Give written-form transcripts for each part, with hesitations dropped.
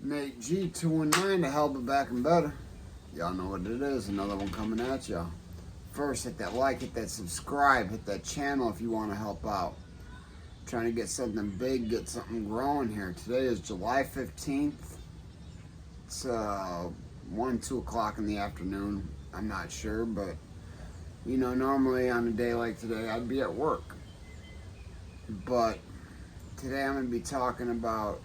Nate G219 to help it back and better. Y'all know what it is. Another one coming at y'all. First, hit that like, hit that subscribe, hit that channel if you want to help out. Trying to get something big, get something growing here. Today is July 15th. It's 2 o'clock in the afternoon. I'm not sure, but you know, normally on a day like today, I'd be at work. But today I'm going to be talking about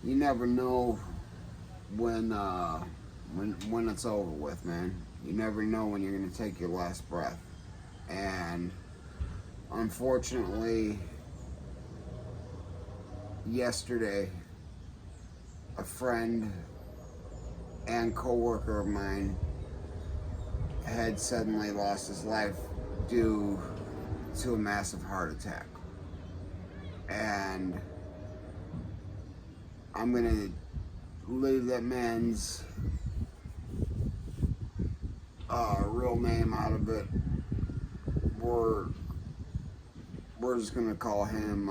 you never know when it's over with, man. You never know when you're going to take your last breath. And unfortunately, yesterday, a friend and co-worker of mine had suddenly lost his life due to a massive heart attack. And I'm gonna leave that man's real name out of it. We're just gonna call him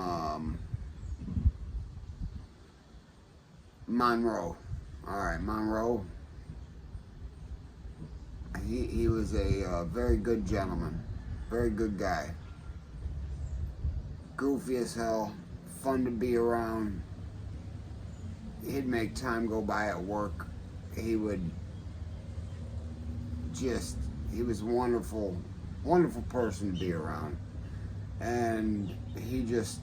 Monroe. All right, Monroe. He was a very good gentleman, very good guy. Goofy as hell, fun to be around. He'd make time go by at work. He was wonderful, wonderful person to be around. And he just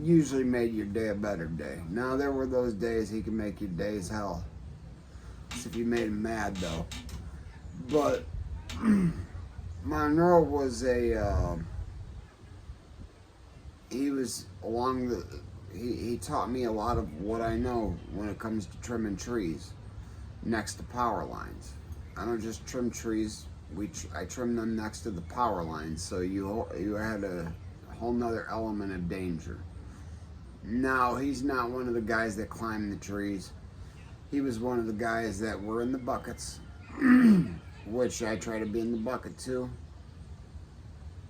usually made your day a better day. Now, there were those days he could make your days hell. If you made him mad, though. But Monroe was he taught me a lot of what I know when it comes to trimming trees next to power lines. I don't just trim trees, I trim them next to the power lines, so you had a whole nother element of danger. Now, he's not one of the guys that climb the trees. He was one of the guys that were in the buckets, which I try to be in the bucket too.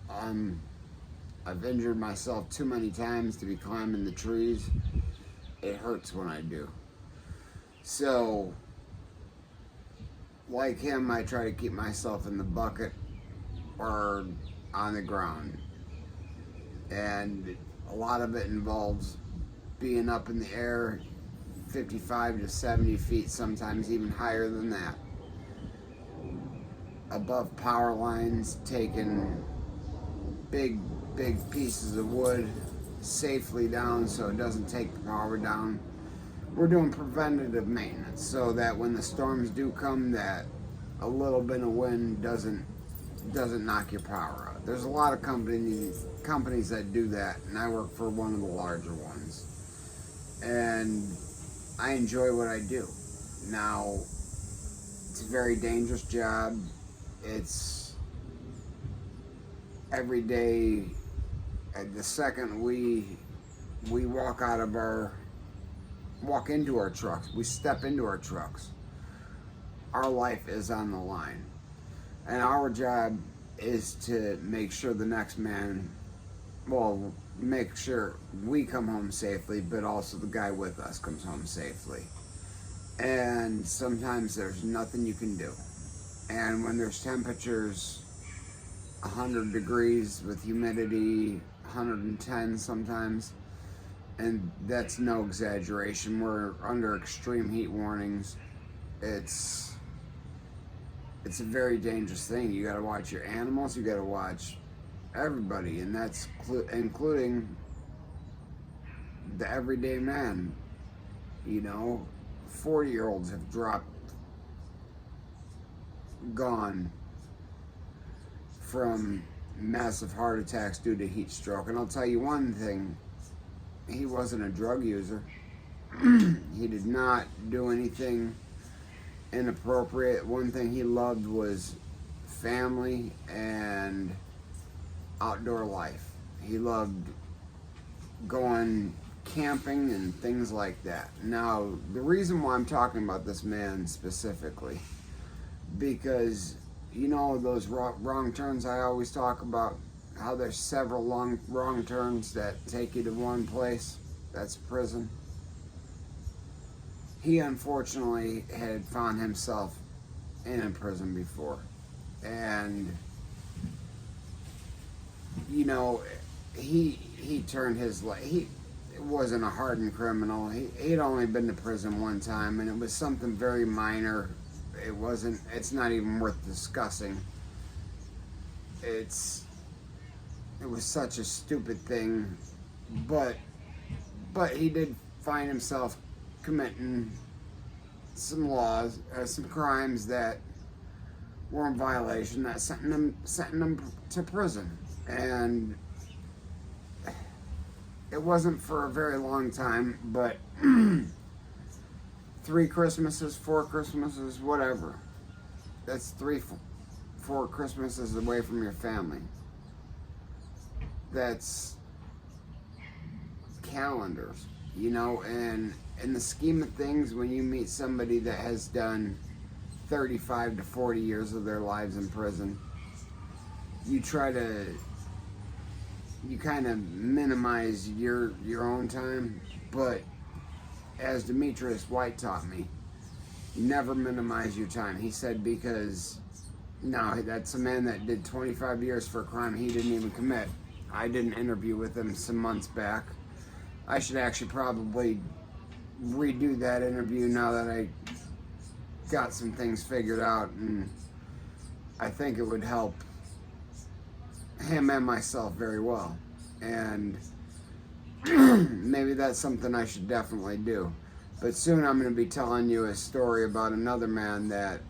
I've injured myself too many times to be climbing the trees. It hurts when I do. So, like him, I try to keep myself in the bucket or on the ground. And a lot of it involves being up in the air 55 to 70 feet, sometimes even higher than that. Above power lines, taking big pieces of wood safely down so it doesn't take the power down. We're doing preventative maintenance so that when the storms do come, that a little bit of wind doesn't knock your power out. There's a lot of companies that do that, and I work for one of the larger ones. And I enjoy what I do. Now, it's a very dangerous job. It's every day. The second we walk into our trucks, we step into our trucks, our life is on the line. And our job is to make sure the next man, make sure we come home safely, but also the guy with us comes home safely. And sometimes there's nothing you can do. And when there's temperatures 100 degrees with humidity 110 sometimes, and that's no exaggeration, we're under extreme heat warnings. It's a very dangerous thing. You gotta watch your animals, you gotta watch everybody, and that's including the everyday man. You know, 40-year-olds have gone from massive heart attacks due to heat stroke. And I'll tell you one thing, he wasn't a drug user. He did not do anything inappropriate. One thing he loved was family and outdoor life. He loved going camping and things like that. Now, the reason why I'm talking about this man specifically, because you know those wrong turns I always talk about, how there's several wrong turns that take you to one place. That's prison. He unfortunately had found himself in a prison before. And, you know, he turned his life. He wasn't a hardened criminal. He'd only been to prison one time, and it was something very minor. It's not even worth discussing. It was such a stupid thing, but he did find himself committing some crimes that were in violation that sent him to prison. And it wasn't for a very long time, but 3 Christmases, 4 Christmases, whatever. That's 4 Christmases away from your family. That's calendars, you know, and in the scheme of things, when you meet somebody that has done 35 to 40 years of their lives in prison, you kind of minimize your own time. But as Demetrius White taught me, never minimize your time. He said, because no, that's a man that did 25 years for a crime he didn't even commit. I did an interview with him some months back. I should actually probably redo that interview now that I got some things figured out, and I think it would help him and myself very well. And maybe that's something I should definitely do. But soon I'm going to be telling you a story about another man that,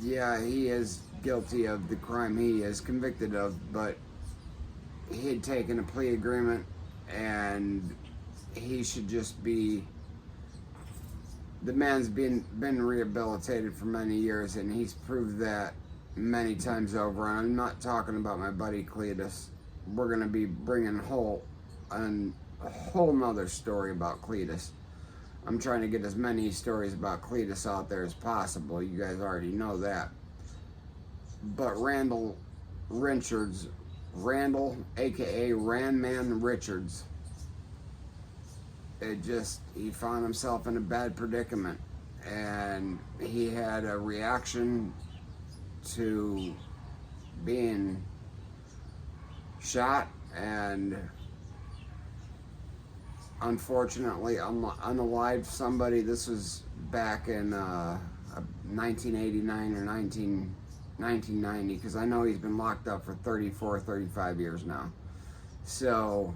yeah, he is guilty of the crime he is convicted of, but he had taken a plea agreement, and he should just be, the man's been rehabilitated for many years, and he's proved that many times over. And I'm not talking about my buddy Cletus. We're going to be bringing a whole nother story about Cletus. I'm trying to get as many stories about Cletus out there as possible. You guys already know that. But Randall, aka Randman Richards, he found himself in a bad predicament, and he had a reaction to being shot and unfortunately unalived somebody. This was back in 1989 or 1990, because I know he's been locked up for 34, 35 years now. So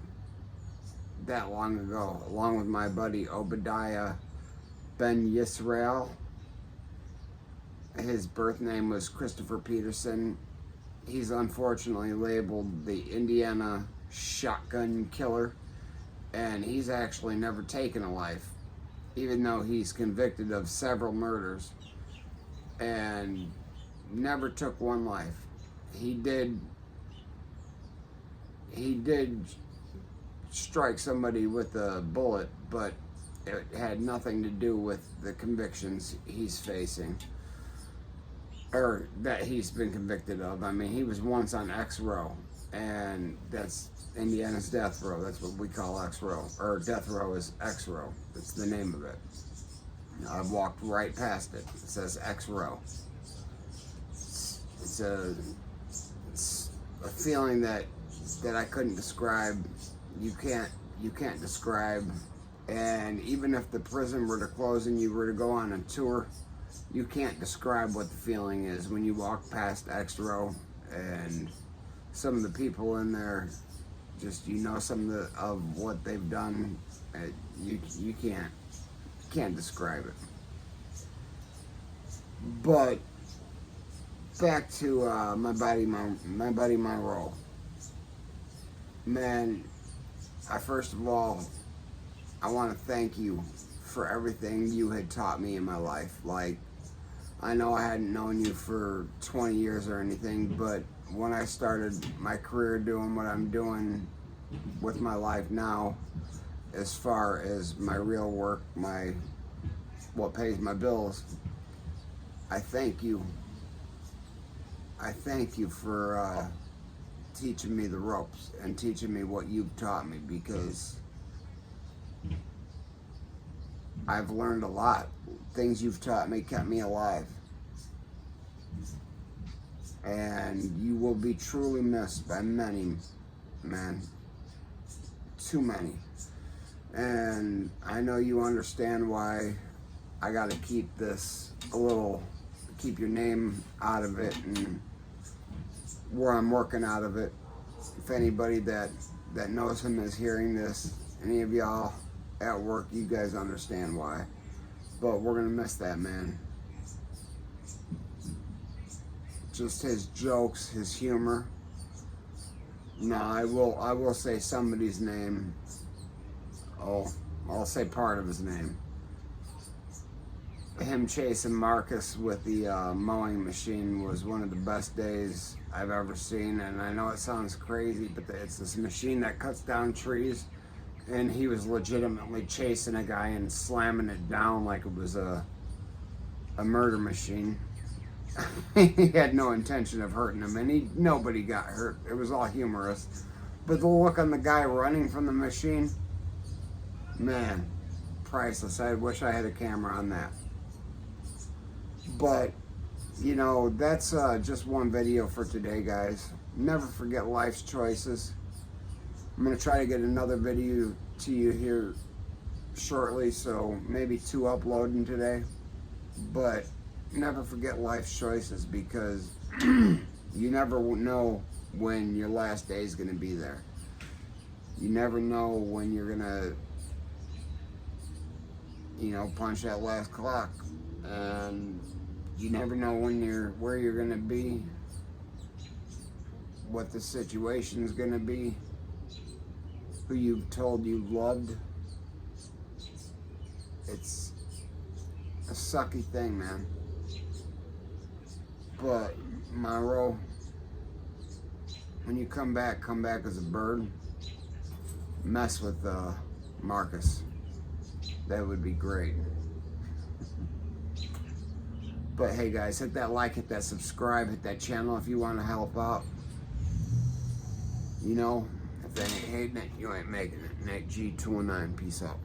that long ago, along with my buddy Obadiah Ben Yisrael. His birth name was Christopher Peterson. He's unfortunately labeled the Indiana shotgun killer, and he's actually never taken a life, even though he's convicted of several murders and never took one life. He did strike somebody with a bullet, but it had nothing to do with the convictions he's facing, or that he's been convicted of. I mean, he was once on X row, and that's Indiana's death row. That's what we call X row, or death row is X row. That's the name of it. I've walked right past it. It says X row. It's a feeling that I couldn't describe. You can't describe. And even if the prison were to close and you were to go on a tour, you can't describe what the feeling is when you walk past X row, and some of the people in there, just, you know, some of what they've done. You can't describe it. But back to my buddy Monroe. Man, first of all, I want to thank you for everything you had taught me in my life. Like, I know I hadn't known you for 20 years or anything, but when I started my career doing what I'm doing with my life now, as far as my real work, what pays my bills, I thank you. I thank you for teaching me the ropes and teaching me what you've taught me, because I've learned a lot. Things you've taught me kept me alive. And you will be truly missed by many, man. Too many. And I know you understand why I got to keep this a little, keep your name out of it and where I'm working out of it. If anybody that knows him is hearing this, any of y'all at work, you guys understand why. But we're going to miss that man. Just his jokes, his humor. No, I will say somebody's name. Oh, I'll say part of his name. Him chasing Marcus with the mowing machine was one of the best days I've ever seen. And I know it sounds crazy, but it's this machine that cuts down trees. And he was legitimately chasing a guy and slamming it down like it was a murder machine. He had no intention of hurting him, and nobody got hurt. It was all humorous. But the look on the guy running from the machine, man, priceless. I wish I had a camera on that. But, you know, that's just one video for today, guys. Never forget life's choices. I'm going to try to get another video to you here shortly, so maybe 2 uploading today. But never forget life's choices, because you never know when your last day is going to be there. You never know when you're going to, you know, punch that last clock. And you never know where you're going to be, what the situation's going to be, who you've told you loved. It's a sucky thing, man. But Monroe, when you come back as a bird. Mess with Marcus. That would be great. But hey guys, hit that like, hit that subscribe, hit that channel if you want to help out. You know, if they ain't hating it, you ain't making it. Nate G 219, peace out.